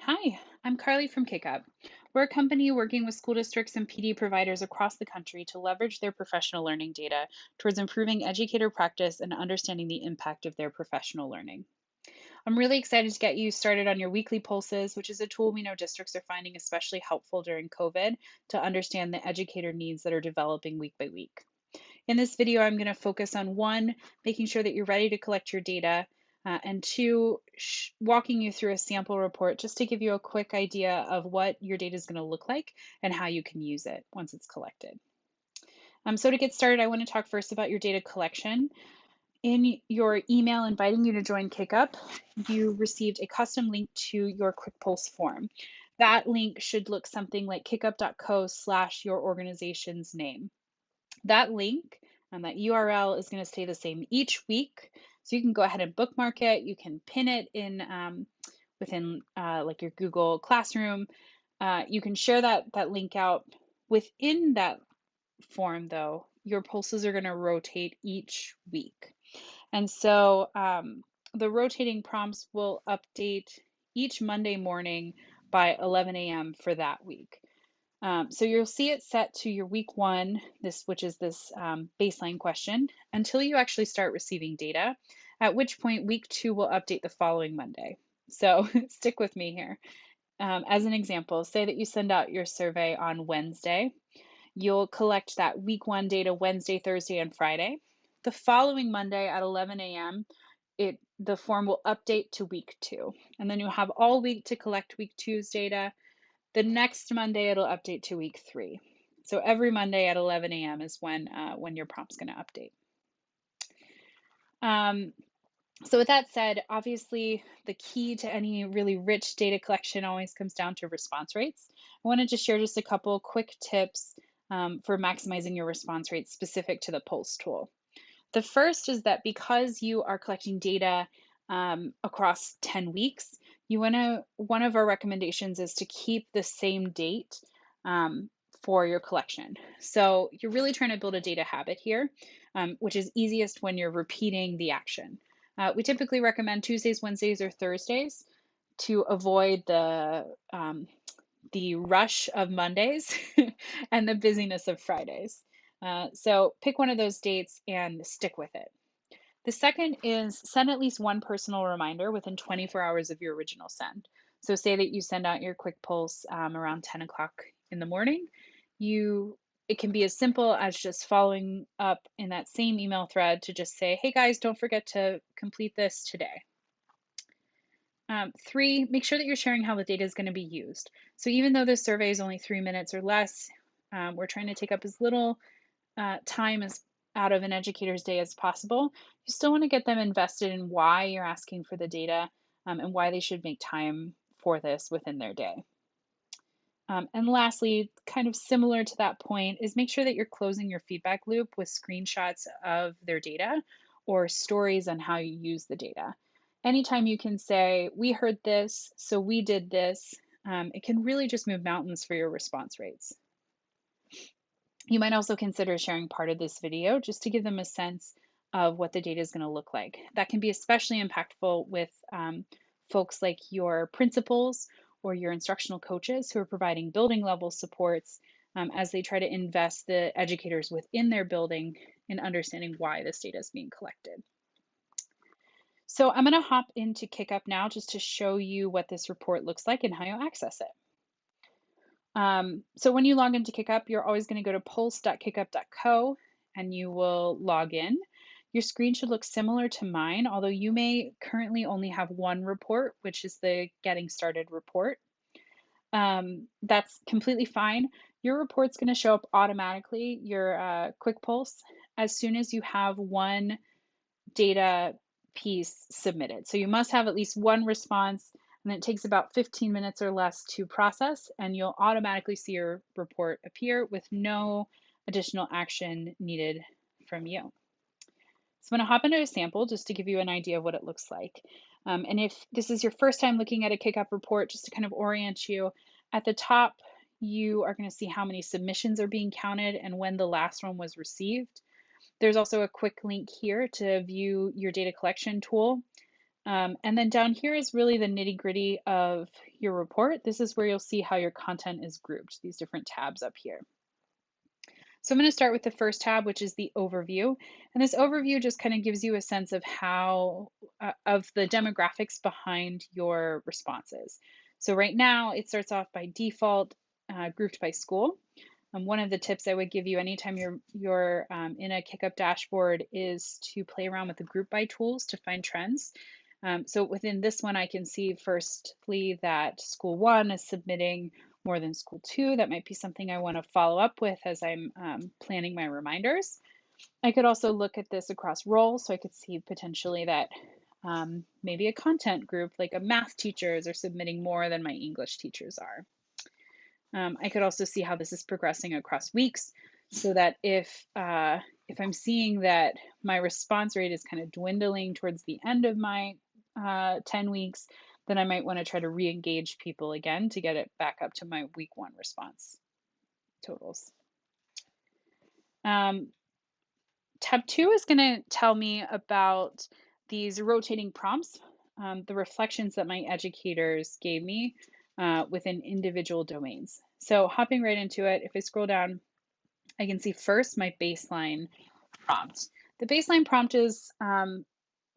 Hi, I'm Carly from KickUp. We're a company working with school districts and PD providers across the country to leverage their professional learning data towards improving educator practice and understanding the impact of their professional learning. I'm really excited to get you started on your weekly pulses, which is a tool we know districts are finding especially helpful during COVID to understand the educator needs that are developing week by week. In this video, I'm going to focus on one, making sure that you're ready to collect your data, and two, walking you through a sample report just to give you a quick idea of what your data is going to look like and how you can use it once it's collected. So to get started, I want to talk first about your data collection. In your email inviting you to join KickUp, you received a custom link to your Quick Pulse form. That link should look something like kickup.co/your organization's name. That link and that URL is going to stay the same each week. So you can go ahead and bookmark it. You can pin it in within like your Google Classroom. You can share that link out. Within that form, though, your pulses are going to rotate each week. And so the rotating prompts will update each Monday morning by 11 a.m. for that week. So you'll see it set to your week one, which is this baseline question, until you actually start receiving data, at which point week two will update the following Monday. So stick with me here. As an example, say that you send out your survey on Wednesday. You'll collect that week one data Wednesday, Thursday, and Friday. The following Monday at 11 a.m., the form will update to week two. And then you'll have all week to collect week two's data. The next Monday, it'll update to week three. So every Monday at 11 a.m. is when your prompt's going to update. So with that said, obviously the key to any really rich data collection always comes down to response rates. I wanted to share just a couple quick tips for maximizing your response rates specific to the Pulse tool. The first is that because you are collecting data across 10 weeks, one of our recommendations is to keep the same date for your collection. So you're really trying to build a data habit here, which is easiest when you're repeating the action. We typically recommend Tuesdays, Wednesdays, or Thursdays to avoid the rush of Mondays and the busyness of Fridays. So pick one of those dates and stick with it. The second is send at least one personal reminder within 24 hours of your original send. So say that you send out your quick pulse around 10 o'clock in the morning. It can be as simple as just following up in that same email thread to just say, hey guys, don't forget to complete this today. Three, make sure that you're sharing how the data is going to be used. So even though this survey is only 3 minutes or less, we're trying to take up as little time as out of an educator's day as possible. You still want to get them invested in why you're asking for the data and why they should make time for this within their day. And lastly, kind of similar to that point, is make sure that you're closing your feedback loop with screenshots of their data or stories on how you use the data. Anytime you can say, we heard this, so we did this, it can really just move mountains for your response rates. You might also consider sharing part of this video just to give them a sense of what the data is going to look like. That can be especially impactful with folks like your principals or your instructional coaches who are providing building level supports as they try to invest the educators within their building in understanding why this data is being collected. So I'm going to hop into KickUp now just to show you what this report looks like and how you access it. So when you log into KickUp, you're always going to go to pulse.kickup.co and you will log in. Your screen should look similar to mine, although you may currently only have one report, which is the Getting Started report. That's completely fine. Your report's going to show up automatically, your Quick Pulse, as soon as you have one data piece submitted. So you must have at least one response, and it takes about 15 minutes or less to process, and you'll automatically see your report appear with no additional action needed from you. So I'm going to hop into a sample just to give you an idea of what it looks like. And if this is your first time looking at a KickUp report, just to kind of orient you, at the top, you are going to see how many submissions are being counted and when the last one was received. There's also a quick link here to view your data collection tool. And then down here is really the nitty gritty of your report, this is where you'll see how your content is grouped, these different tabs up here. So I'm going to start with the first tab, which is the overview. And this overview just kind of gives you a sense of of the demographics behind your responses. So right now it starts off by default, grouped by school. One of the tips I would give you anytime you're in a KickUp dashboard is to play around with the group by tools to find trends. So within this one, I can see firstly that school one is submitting more than school two. That might be something I want to follow up with as I'm planning my reminders. I could also look at this across roles, so I could see potentially that maybe a content group like a math teachers are submitting more than my English teachers are. I could also see how this is progressing across weeks, so that if I'm seeing that my response rate is kind of dwindling towards the end of my 10 weeks, then I might want to try to re-engage people again to get it back up to my week one response totals. Tab 2 is going to tell me about these rotating prompts, the reflections that my educators gave me within individual domains. So hopping right into it, if I scroll down, I can see first my baseline prompt. The baseline prompt is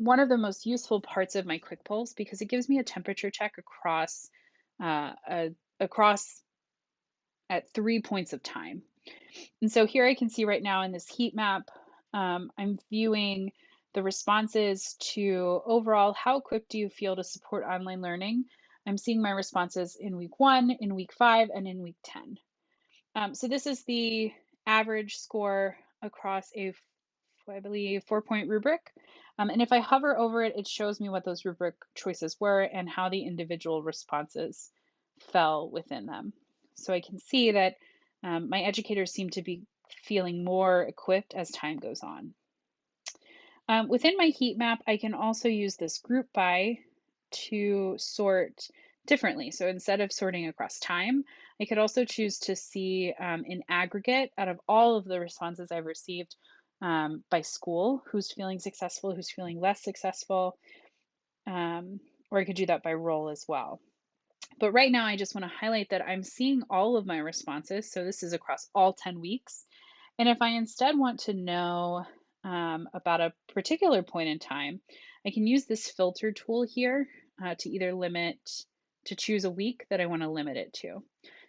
one of the most useful parts of my Quick Pulse because it gives me a temperature check across at 3 points of time. And so here I can see right now in this heat map, I'm viewing the responses to overall, how equipped do you feel to support online learning? I'm seeing my responses in week 1, in week 5, and in week 10. So this is the average score across I believe, 4-point rubric. And if I hover over it, it shows me what those rubric choices were and how the individual responses fell within them. So I can see that my educators seem to be feeling more equipped as time goes on. Within my heat map, I can also use this group by to sort differently. So instead of sorting across time, I could also choose to see in aggregate out of all of the responses I've received by school, who's feeling successful, who's feeling less successful, or I could do that by role as well. But right now, I just want to highlight that I'm seeing all of my responses. So this is across all 10 weeks. And if I instead want to know about a particular point in time, I can use this filter tool here to either choose a week that I want to limit it to.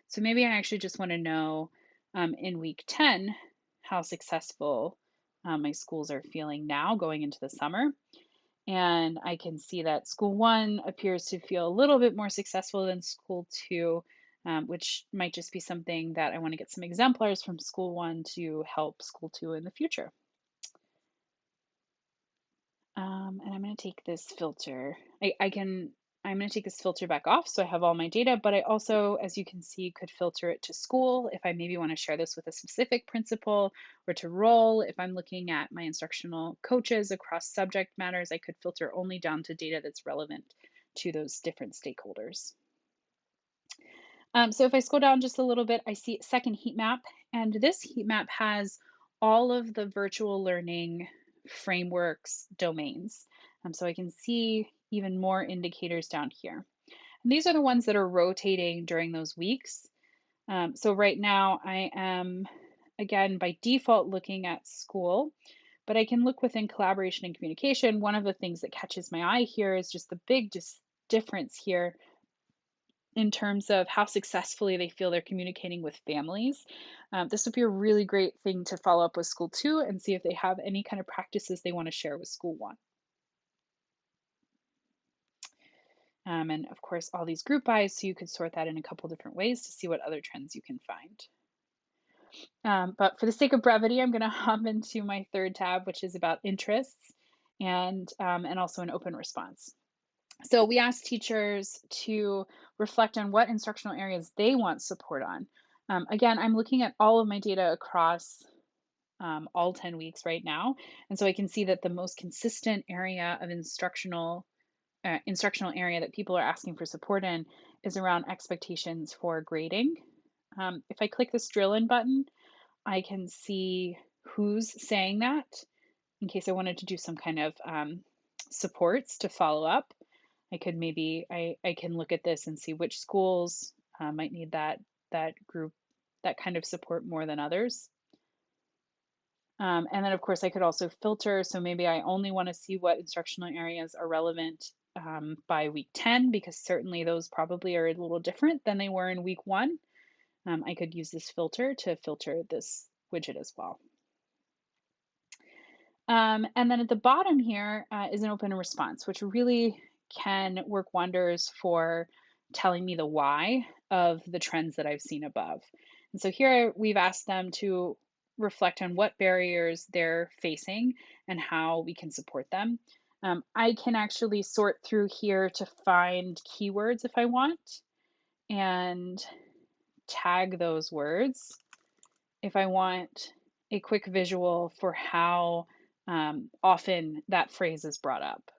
So maybe I actually just want to know in week 10 how successful my schools are feeling now going into the summer. And I can see that school one appears to feel a little bit more successful than school two, which might just be something that I want to get some exemplars from school one to help school two in the future. And I'm going to take this filter. I'm going to take this filter back off so I have all my data, but I also, as you can see, could filter it to school if I maybe want to share this with a specific principal, or to role. If I'm looking at my instructional coaches across subject matters, I could filter only down to data that's relevant to those different stakeholders. So if I scroll down just a little bit, I see second heat map, and this heat map has all of the virtual learning frameworks domains. So I can see even more indicators down here. And these are the ones that are rotating during those weeks. So right now I am, again, by default looking at school, but I can look within collaboration and communication. One of the things that catches my eye here is just the big difference here in terms of how successfully they feel they're communicating with families. This would be a really great thing to follow up with school two and see if they have any kind of practices they want to share with school one. And of course, all these group buys, so you could sort that in a couple different ways to see what other trends you can find. But for the sake of brevity, I'm going to hop into my third tab, which is about interests and also an open response. So we asked teachers to reflect on what instructional areas they want support on. Again, I'm looking at all of my data across all 10 weeks right now. And so I can see that the most consistent area of instructional area that people are asking for support in is around expectations for grading. If I click this drill in button, I can see who's saying that in case I wanted to do some kind of supports to follow up. I could maybe I can look at this and see which schools might need that group, that kind of support more than others. And then of course I could also filter. So maybe I only want to see what instructional areas are relevant by week 10, because certainly those probably are a little different than they were in week 1. I could use this filter to filter this widget as well. And then at the bottom here is an open response, which really can work wonders for telling me the why of the trends that I've seen above. And so here we've asked them to reflect on what barriers they're facing and how we can support them. I can actually sort through here to find keywords if I want and tag those words if I want a quick visual for how often that phrase is brought up.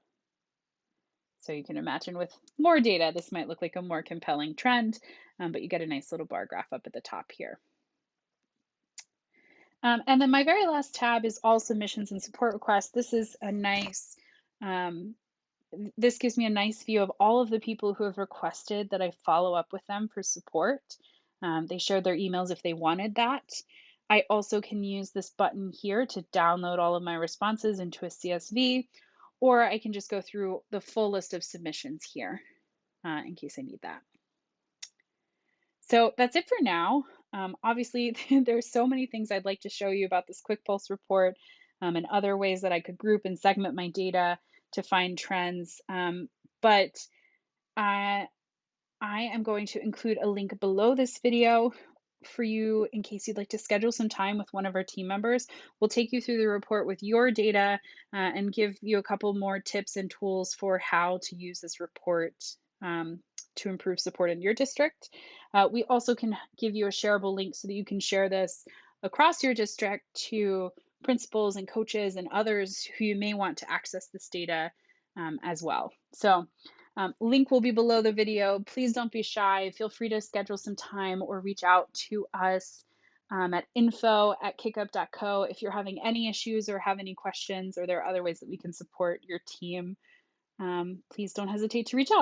So you can imagine with more data, this might look like a more compelling trend, but you get a nice little bar graph up at the top here. And then my very last tab is all submissions and support requests. This is a nice, this gives me a nice view of all of the people who have requested that I follow up with them for support. They shared their emails if they wanted that. I also can use this button here to download all of my responses into a CSV, or I can just go through the full list of submissions here in case I need that. So that's it for now. Obviously, there's so many things I'd like to show you about this Quick Pulse report and other ways that I could group and segment my data to find trends. But I am going to include a link below this video for you in case you'd like to schedule some time with one of our team members. We'll take you through the report with your data and give you a couple more tips and tools for how to use this report to improve support in your district. We also can give you a shareable link so that you can share this across your district to principals and coaches and others who you may want to access this data as well. So link will be below the video. Please don't be shy. Feel free to schedule some time or reach out to us at info@kickup.co if you're having any issues or have any questions, or there are other ways that we can support your team. Please don't hesitate to reach out.